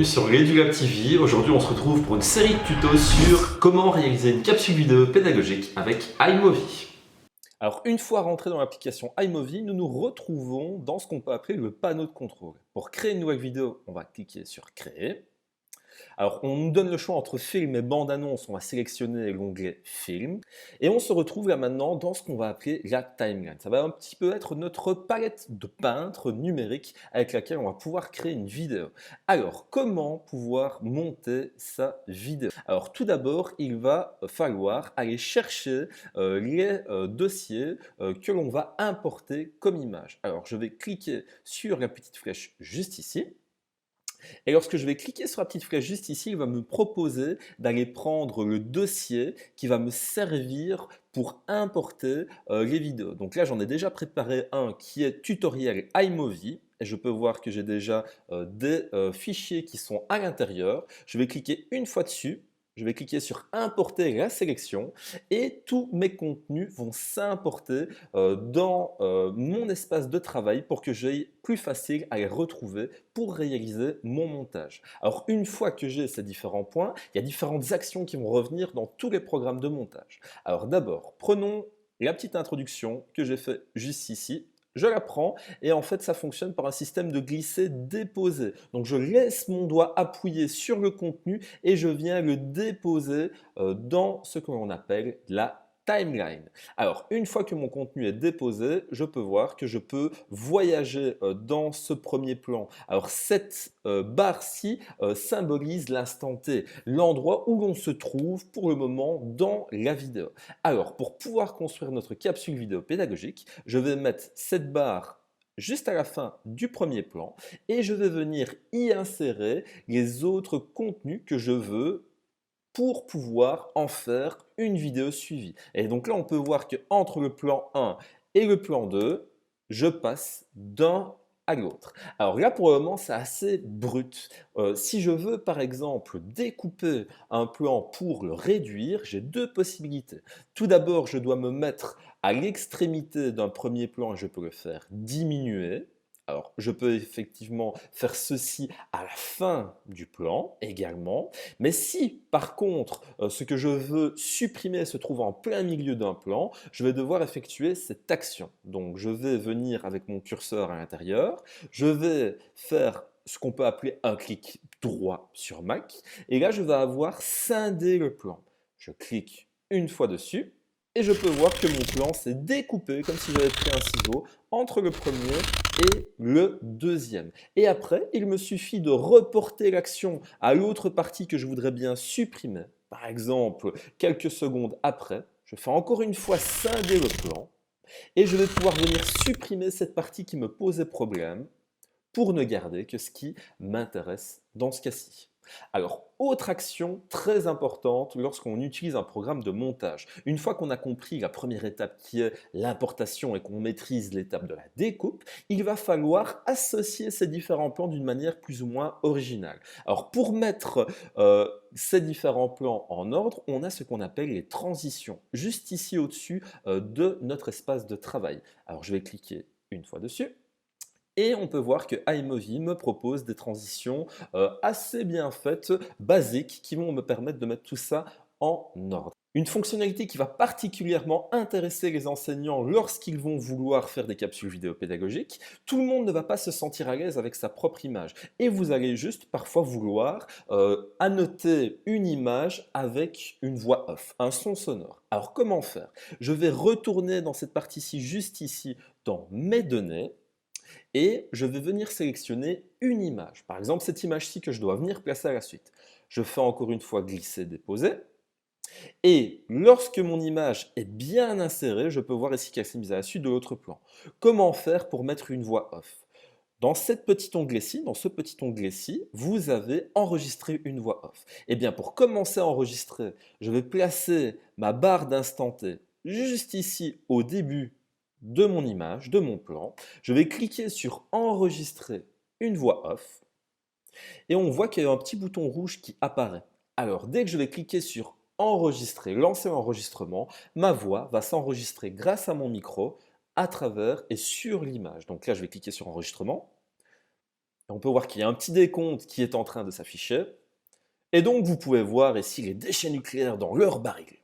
bienvenue sur EduLab TV. Aujourd'hui on se retrouve pour une série de tutos sur comment réaliser une capsule vidéo pédagogique avec iMovie. Alors, une fois rentré dans l'application iMovie, nous nous retrouvons dans ce qu'on peut appeler le panneau de contrôle. Pour créer une nouvelle vidéo, on va cliquer sur Créer. Alors, on nous donne le choix entre film et bande-annonce, on va sélectionner l'onglet Film. Et on se retrouve là maintenant dans ce qu'on va appeler la timeline. Ça va un petit peu être notre palette de peintre numérique avec laquelle on va pouvoir créer une vidéo. Alors, comment pouvoir monter sa vidéo? Alors, tout d'abord, il va falloir aller chercher les dossiers que l'on va importer comme image. Alors, je vais cliquer sur la petite flèche juste ici. Et lorsque je vais cliquer sur la petite flèche juste ici, il va me proposer d'aller prendre le dossier qui va me servir pour importer les vidéos. Donc là, j'en ai déjà préparé un qui est tutoriel iMovie. Et je peux voir que j'ai déjà des fichiers qui sont à l'intérieur. Je vais cliquer une fois dessus. Je vais cliquer sur importer la sélection et tous mes contenus vont s'importer dans mon espace de travail pour que j'aille plus facile à les retrouver pour réaliser mon montage. Alors une fois que j'ai ces différents points, il y a différentes actions qui vont revenir dans tous les programmes de montage. Alors d'abord, prenons la petite introduction que j'ai fait juste ici. Je la prends et en fait ça fonctionne par un système de glisser-déposer. Donc je laisse mon doigt appuyer sur le contenu et je viens le déposer dans ce que l'on appelle la timeline. Alors, une fois que mon contenu est déposé, je peux voir que je peux voyager dans ce premier plan. Alors, cette barre-ci symbolise l'instant T, l'endroit où l'on se trouve pour le moment dans la vidéo. Alors, pour pouvoir construire notre capsule vidéo pédagogique, je vais mettre cette barre juste à la fin du premier plan et je vais venir y insérer les autres contenus que je veux pour pouvoir en faire une vidéo suivie. Et donc là, on peut voir qu'entre le plan 1 et le plan 2, je passe d'un à l'autre. Alors là, pour le moment, c'est assez brut. Si je veux, par exemple, découper un plan pour le réduire, j'ai deux possibilités. Tout d'abord, je dois me mettre à l'extrémité d'un premier plan et je peux le faire diminuer. Alors, je peux effectivement faire ceci à la fin du plan également. Mais si, par contre, ce que je veux supprimer se trouve en plein milieu d'un plan, je vais devoir effectuer cette action. Donc, je vais venir avec mon curseur à l'intérieur, je vais faire ce qu'on peut appeler un clic droit sur Mac, et là, je vais avoir scindé le plan. Je clique une fois dessus, et je peux voir que mon plan s'est découpé comme si j'avais pris un ciseau entre le premier et le deuxième. Et après, il me suffit de reporter l'action à l'autre partie que je voudrais bien supprimer. Par exemple, quelques secondes après, je fais encore une fois scinder le plan et je vais pouvoir venir supprimer cette partie qui me posait problème pour ne garder que ce qui m'intéresse dans ce cas-ci. Alors, autre action très importante lorsqu'on utilise un programme de montage. Une fois qu'on a compris la première étape qui est l'importation et qu'on maîtrise l'étape de la découpe, il va falloir associer ces différents plans d'une manière plus ou moins originale. Alors, pour mettre ces différents plans en ordre, on a ce qu'on appelle les transitions, juste ici au-dessus de notre espace de travail. Alors, je vais cliquer une fois dessus. Et on peut voir que iMovie me propose des transitions assez bien faites, basiques, qui vont me permettre de mettre tout ça en ordre. Une fonctionnalité qui va particulièrement intéresser les enseignants lorsqu'ils vont vouloir faire des capsules vidéo pédagogiques, tout le monde ne va pas se sentir à l'aise avec sa propre image. Et vous allez juste parfois vouloir annoter une image avec une voix off, un son sonore. Alors comment faire? Je vais retourner dans cette partie-ci, juste ici, dans mes données, et je vais venir sélectionner une image. Par exemple, cette image-ci que je dois venir placer à la suite. Je fais encore une fois glisser, déposer. Et lorsque mon image est bien insérée, je peux voir ici qu'elle s'est mise à la suite de l'autre plan. Comment faire pour mettre une voix off? Dans cette petite onglet-ci, dans ce petit onglet-ci, vous avez enregistré une voix off. Eh bien, pour commencer à enregistrer, je vais placer ma barre d'instant T juste ici au début de mon image, de mon plan. Je vais cliquer sur enregistrer une voix off et on voit qu'il y a un petit bouton rouge qui apparaît. Alors, dès que je vais cliquer sur enregistrer, lancer l'enregistrement, ma voix va s'enregistrer grâce à mon micro à travers et sur l'image. Donc là, je vais cliquer sur enregistrement. On peut voir qu'il y a un petit décompte qui est en train de s'afficher. Et donc, vous pouvez voir ici les déchets nucléaires dans leur baril.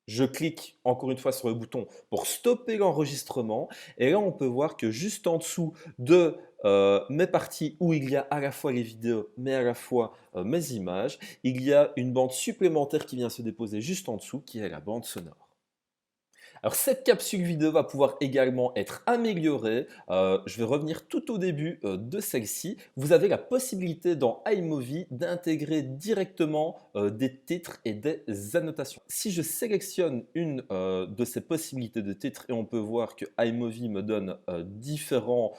Je clique encore une fois sur le bouton pour stopper l'enregistrement. Et là, on peut voir que juste en dessous de mes parties où il y a à la fois les vidéos, mais à la fois mes images, il y a une bande supplémentaire qui vient se déposer juste en dessous, qui est la bande sonore. Alors cette capsule vidéo va pouvoir également être améliorée. Je vais revenir tout au début de celle-ci. Vous avez la possibilité dans iMovie d'intégrer directement des titres et des annotations. Si je sélectionne une de ces possibilités de titres, et on peut voir que iMovie me donne différents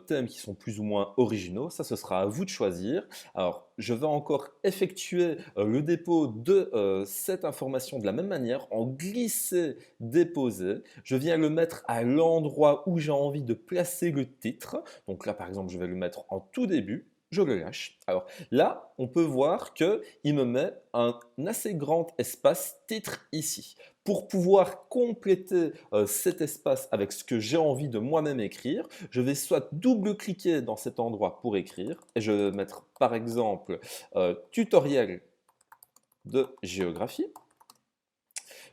thèmes qui sont plus ou moins originaux, ça ce sera à vous de choisir. Alors je vais encore effectuer le dépôt de cette information de la même manière en glisser, déposer. Je viens le mettre à l'endroit où j'ai envie de placer le titre. Donc là, par exemple, je vais le mettre en tout début. Je le lâche. Alors là, on peut voir qu'il me met un assez grand espace titre ici. Pour pouvoir compléter cet espace avec ce que j'ai envie de moi-même écrire, je vais soit double-cliquer dans cet endroit pour écrire, et je vais mettre par exemple tutoriel de géographie.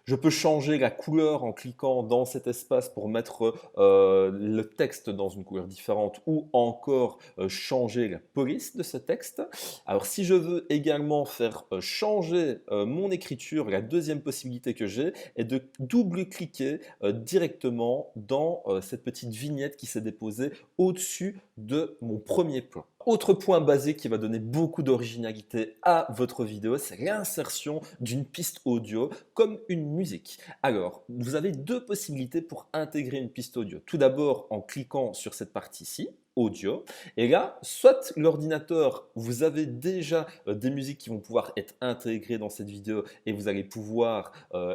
Je peux changer la couleur en cliquant dans cet espace pour mettre le texte dans une couleur différente ou encore changer la police de ce texte. Alors si je veux également faire changer mon écriture, la deuxième possibilité que j'ai est de double-cliquer directement dans cette petite vignette qui s'est déposée au-dessus de mon premier plan. Autre point basique qui va donner beaucoup d'originalité à votre vidéo, c'est l'insertion d'une piste audio comme une musique. Alors, vous avez deux possibilités pour intégrer une piste audio. Tout d'abord, en cliquant sur cette partie-ci, audio. Et là, soit l'ordinateur, vous avez déjà des musiques qui vont pouvoir être intégrées dans cette vidéo et vous allez pouvoir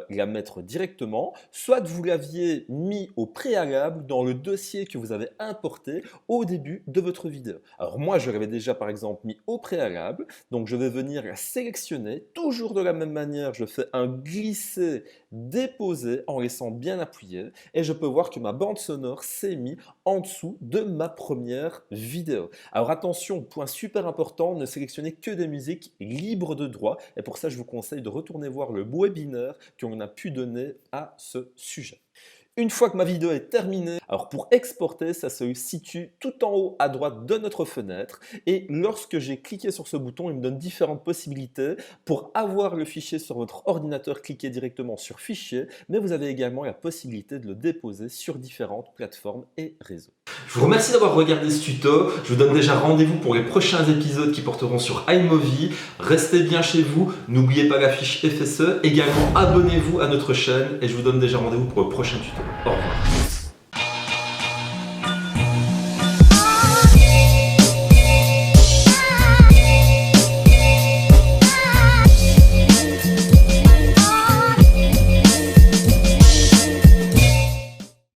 la mettre directement, soit vous l'aviez mis au préalable dans le dossier que vous avez importé au début de votre vidéo. Alors moi, je l'avais déjà par exemple mis au préalable, donc je vais venir la sélectionner, toujours de la même manière, je fais un glisser, déposer en laissant bien appuyé et je peux voir que ma bande sonore s'est mise en dessous de ma première vidéo. Alors attention, point super important, ne sélectionnez que des musiques libres de droit et pour ça je vous conseille de retourner voir le webinaire qu'on a pu donner à ce sujet. Une fois que ma vidéo est terminée, alors pour exporter, ça se situe tout en haut à droite de notre fenêtre et lorsque j'ai cliqué sur ce bouton, il me donne différentes possibilités. Pour avoir le fichier sur votre ordinateur, cliquez directement sur Fichier, mais vous avez également la possibilité de le déposer sur différentes plateformes et réseaux. Je vous remercie d'avoir regardé ce tuto. Je vous donne déjà rendez-vous pour les prochains épisodes qui porteront sur iMovie. Restez bien chez vous. N'oubliez pas la fiche FSE. Également, abonnez-vous à notre chaîne et je vous donne déjà rendez-vous pour le prochain tuto. Au revoir.